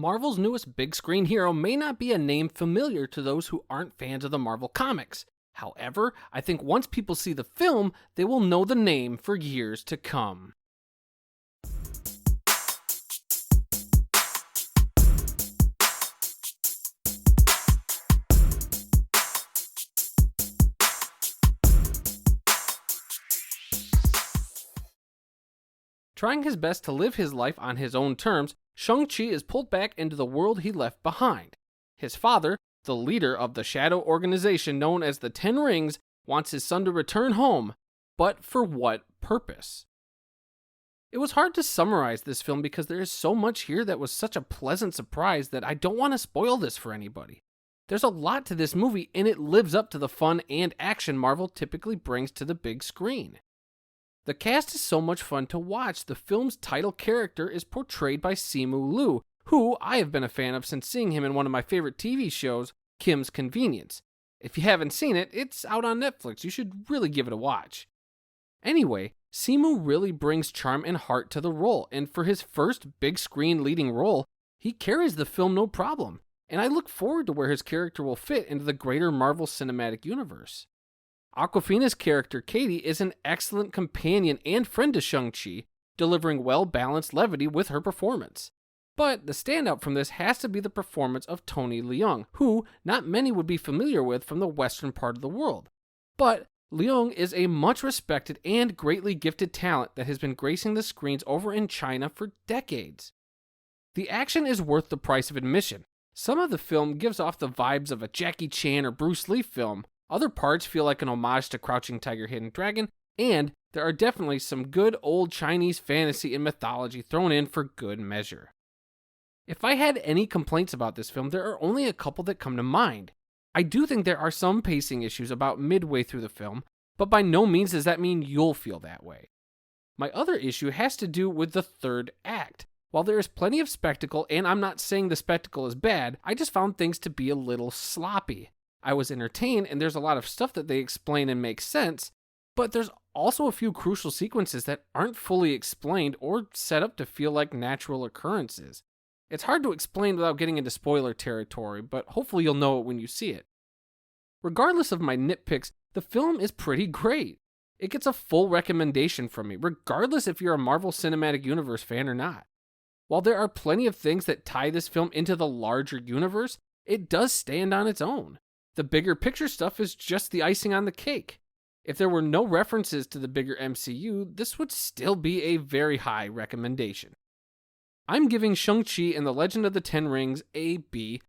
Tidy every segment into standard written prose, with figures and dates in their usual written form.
Marvel's newest big screen hero may not be a name familiar to those who aren't fans of the Marvel comics. However, I think once people see the film, they will know the name for years to come. Trying his best to live his life on his own terms, Shang-Chi is pulled back into the world he left behind. His father, the leader of the shadow organization known as the Ten Rings, wants his son to return home, but for what purpose? It was hard to summarize this film because there is so much here that was such a pleasant surprise that I don't want to spoil this for anybody. There's a lot to this movie and it lives up to the fun and action Marvel typically brings to the big screen. The cast is so much fun to watch. The film's title character is portrayed by Simu Liu, who I have been a fan of since seeing him in one of my favorite TV shows, Kim's Convenience. If you haven't seen it, it's out on Netflix. You should really give it a watch. Anyway, Simu really brings charm and heart to the role, and for his first big screen leading role, he carries the film no problem, and I look forward to where his character will fit into the greater Marvel Cinematic Universe. Awkwafina's character, Katie, is an excellent companion and friend to Shang-Chi, delivering well-balanced levity with her performance. But the standout from this has to be the performance of Tony Leung, who not many would be familiar with from the western part of the world. But Leung is a much respected and greatly gifted talent that has been gracing the screens over in China for decades. The action is worth the price of admission. Some of the film gives off the vibes of a Jackie Chan or Bruce Lee film. Other parts feel like an homage to Crouching Tiger, Hidden Dragon, and there are definitely some good old Chinese fantasy and mythology thrown in for good measure. If I had any complaints about this film, there are only a couple that come to mind. I do think there are some pacing issues about midway through the film, but by no means does that mean you'll feel that way. My other issue has to do with the third act. While there is plenty of spectacle, and I'm not saying the spectacle is bad, I just found things to be a little sloppy. I was entertained, and there's a lot of stuff that they explain and make sense, but there's also a few crucial sequences that aren't fully explained or set up to feel like natural occurrences. It's hard to explain without getting into spoiler territory, but hopefully you'll know it when you see it. Regardless of my nitpicks, the film is pretty great. It gets a full recommendation from me, regardless if you're a Marvel Cinematic Universe fan or not. While there are plenty of things that tie this film into the larger universe, it does stand on its own. The bigger picture stuff is just the icing on the cake. If there were no references to the bigger MCU, this would still be a very high recommendation. I'm giving Shang-Chi and the Legend of the Ten Rings a B+.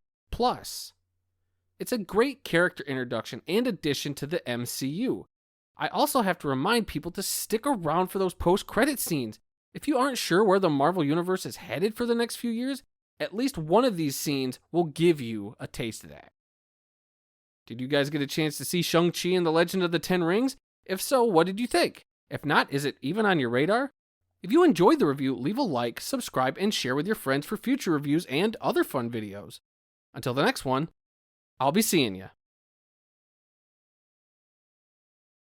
It's a great character introduction and addition to the MCU. I also have to remind people to stick around for those post-credit scenes. If you aren't sure where the Marvel Universe is headed for the next few years, at least one of these scenes will give you a taste of that. Did you guys get a chance to see Shang-Chi and the Legend of the Ten Rings? If so, what did you think? If not, is it even on your radar? If you enjoyed the review, leave a like, subscribe, and share with your friends for future reviews and other fun videos. Until the next one, I'll be seeing ya.